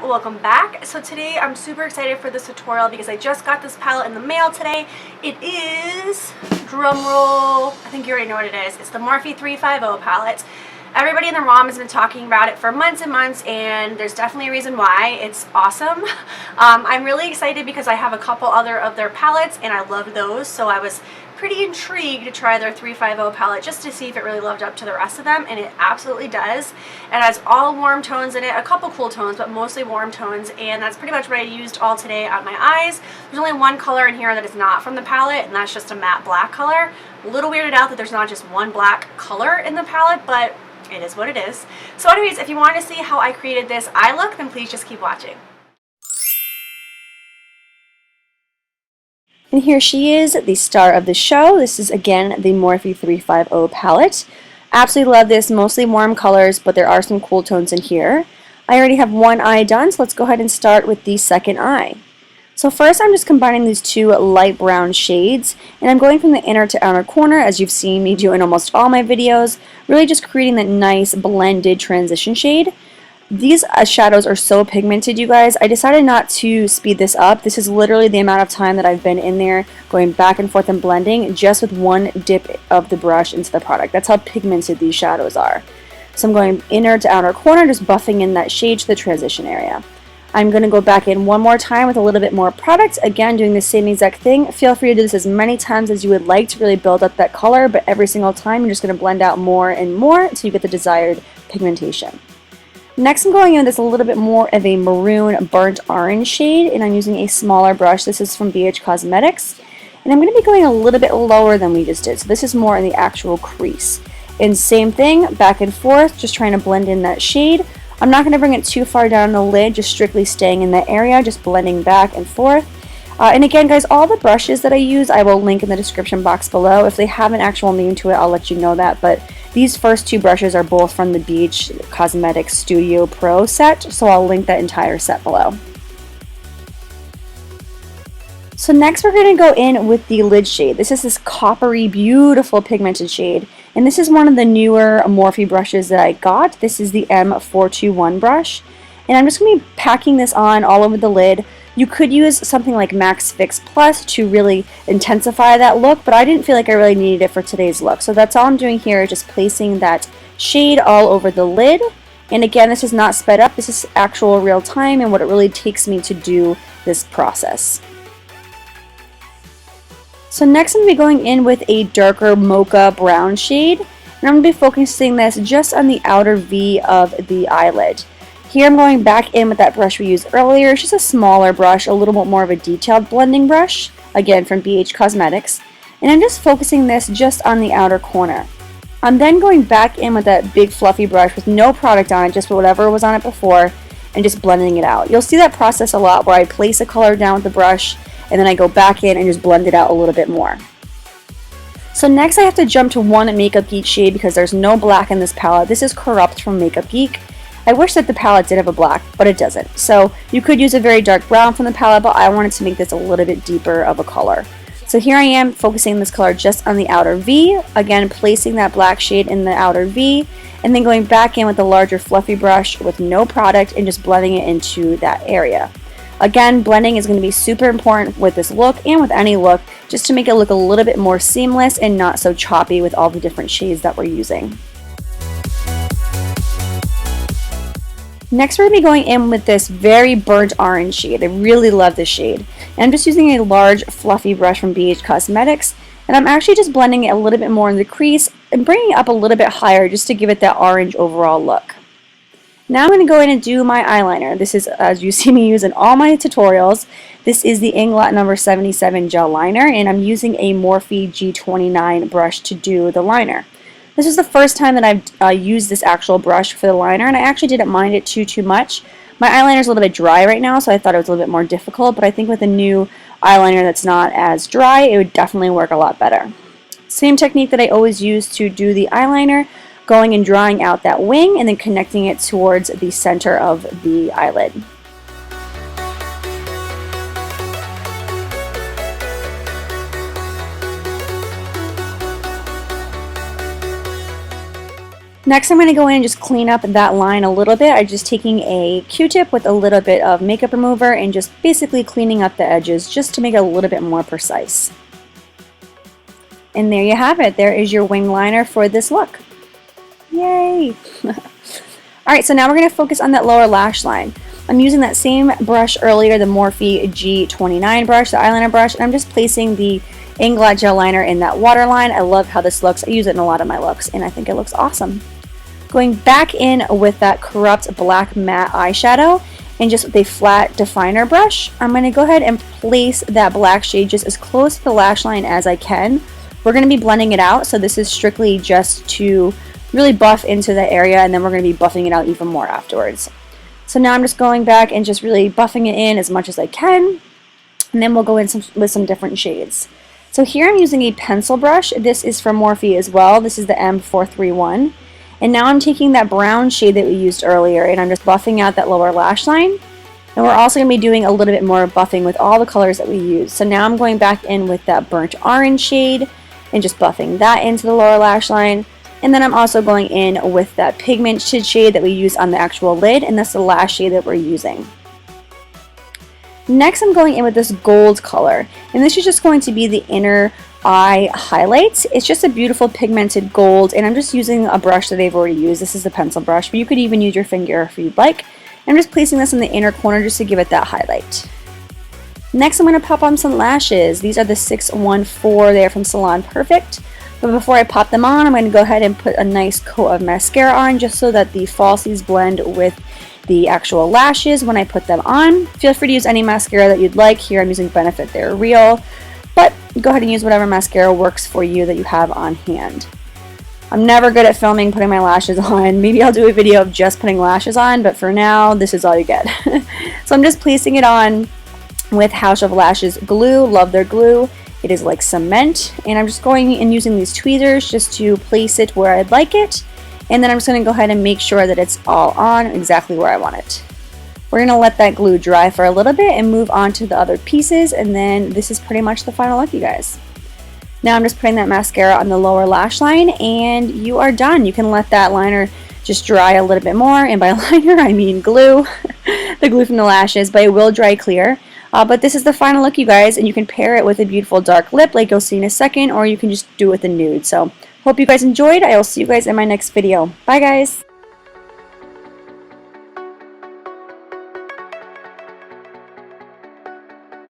welcome back. So today I'm super excited for this tutorial because I just got this palette in the mail today. It is, drumroll, I think you already know what it is. It's the Morphe 350 palette. Everybody in the ROM has been talking about it for months and months, and there's definitely a reason why. It's awesome. I'm really excited because I have a couple other of their palettes and I love those, so I was pretty intrigued to try their 350 palette just to see if it really lived up to the rest of them, and it absolutely does. It has all warm tones in it, a couple cool tones, but mostly warm tones, and that's pretty much what I used all today on my eyes. There's only one color in here that is not from the palette, and that's just a matte black color. A little weirded out that there's not just one black color in the palette, but it is what it is. So anyways, if you want to see how I created this eye look, then please just keep watching. And here she is, the star of the show. This is again the Morphe 350 palette. Absolutely love this, mostly warm colors, but there are some cool tones in here. I already have one eye done, so let's go ahead and start with the second eye. So first I'm just combining these two light brown shades, and I'm going from the inner to outer corner, as you've seen me do in almost all my videos, really just creating that nice blended transition shade. These shadows are so pigmented, you guys. I decided not to speed this up. This is literally the amount of time that I've been in there going back and forth and blending just with one dip of the brush into the product. That's how pigmented these shadows are. So I'm going inner to outer corner, just buffing in that shade to the transition area. I'm going to go back in one more time with a little bit more product, again doing the same exact thing. Feel free to do this as many times as you would like to really build up that color, but every single time you're just going to blend out more and more until you get the desired pigmentation. Next I'm going in with this a little bit more of a maroon burnt orange shade, and I'm using a smaller brush. This is from Cosmetics, and I'm going to be going a little bit lower than we just did, so this is more in the actual crease. And same thing, back and forth, just trying to blend in that shade. I'm not going to bring it too far down the lid, just strictly staying in that area, just blending back and forth. And again, guys, all the brushes that I use I will link in the description box below. If they have an actual name to it, I'll let you know that, but these first two brushes are both from the Beach Cosmetics Studio Pro set, so I'll link that entire set below. So next we're going to go in with the lid shade. This is this coppery, beautiful pigmented shade. And this is one of the newer Morphe brushes that I got. This is the M421 brush. And I'm just going to be packing this on all over the lid. You could use something like Max Fix Plus to really intensify that look, but I didn't feel like I really needed it for today's look. So that's all I'm doing here, just placing that shade all over the lid. And again, this is not sped up. This is actual real time and what it really takes me to do this process. So next I'm going to be going in with a darker mocha brown shade, and I'm going to be focusing this just on the outer V of the eyelid. Here I'm going back in with that brush we used earlier. It's just a smaller brush, a little bit more of a detailed blending brush, again from BH Cosmetics, and I'm just focusing this just on the outer corner. I'm then going back in with that big fluffy brush with no product on it, just whatever was on it before, and just blending it out. You'll see that process a lot where I place a color down with the brush, and then I go back in and just blend it out a little bit more. So next I have to jump to one Makeup Geek shade because there's no black in this palette. This is Corrupt from Makeup Geek. I wish that the palette did have a black, but it doesn't. So you could use a very dark brown from the palette, but I wanted to make this a little bit deeper of a color. So here I am focusing this color just on the outer V, again placing that black shade in the outer V, and then going back in with a larger fluffy brush with no product and just blending it into that area. Again, blending is going to be super important with this look and with any look, just to make it look a little bit more seamless and not so choppy with all the different shades that we're using. Next we're going to be going in with this very burnt orange shade. I really love this shade. And I'm just using a large fluffy brush from BH Cosmetics, and I'm actually just blending it a little bit more in the crease and bringing it up a little bit higher just to give it that orange overall look. Now I'm going to go in and do my eyeliner. This is, as you see me use in all my tutorials, this is the Inglot number 77 Gel Liner, and I'm using a Morphe G29 brush to do the liner. This is the first time that I've used this actual brush for the liner, and I actually didn't mind it too much. My eyeliner is a little bit dry right now, so I thought it was a little bit more difficult, but I think with a new eyeliner that's not as dry, it would definitely work a lot better. Same technique that I always use to do the eyeliner, going and drawing out that wing and then connecting it towards the center of the eyelid. Next, I'm going to go in and just clean up that line a little bit. I'm just taking a Q-tip with a little bit of makeup remover and just basically cleaning up the edges just to make it a little bit more precise. And there you have it. There is your wing liner for this look. Yay! Alright, so now we're going to focus on that lower lash line. I'm using that same brush earlier, the Morphe G29 brush, the eyeliner brush, and I'm just placing the Inglot Gel Liner in that waterline. I love how this looks. I use it in a lot of my looks, and I think it looks awesome. Going back in with that Corrupt Black Matte Eyeshadow, and just with a flat definer brush, I'm going to go ahead and place that black shade just as close to the lash line as I can. We're going to be blending it out, so this is strictly just to really buff into that area, and then we're going to be buffing it out even more afterwards. So now I'm just going back and just really buffing it in as much as I can, and then we'll go in with some different shades. So here I'm using a pencil brush. This is from Morphe as well. This is the M431. And now I'm taking that brown shade that we used earlier, and I'm just buffing out that lower lash line. And we're also going to be doing a little bit more buffing with all the colors that we used. So now I'm going back in with that burnt orange shade and just buffing that into the lower lash line. And then I'm also going in with that pigmented shade that we used on the actual lid, and that's the last shade that we're using. Next, I'm going in with this gold color, and this is just going to be the inner eye highlights. It's just a beautiful pigmented gold, and I'm just using a brush that I've already used. This is a pencil brush, but you could even use your finger if you'd like. I'm just placing this in the inner corner just to give it that highlight. Next, I'm going to pop on some lashes. These are the 614. They're from Salon Perfect. But before I pop them on, I'm going to go ahead and put a nice coat of mascara on just so that the falsies blend with the actual lashes when I put them on. Feel free to use any mascara that you'd like. Here I'm using Benefit They're Real, but go ahead and use whatever mascara works for you that you have on hand. I'm never good at filming putting my lashes on. Maybe I'll do a video of just putting lashes on, but for now, this is all you get. So I'm just placing it on with House of Lashes glue. Love their glue. It is like cement, and I'm just going and using these tweezers just to place it where I'd like it, and then I'm just going to go ahead and make sure that it's all on exactly where I want it. We're going to let that glue dry for a little bit and move on to the other pieces, and then this is pretty much the final look, you guys. Now I'm just putting that mascara on the lower lash line, and you are done. You can let that liner just dry a little bit more, and by liner I mean glue, the glue from the lashes, but it will dry clear. But this is the final look, you guys, and you can pair it with a beautiful dark lip like you'll see in a second, or you can just do it with a nude. So hope you guys enjoyed. I will see you guys in my next video. Bye, guys.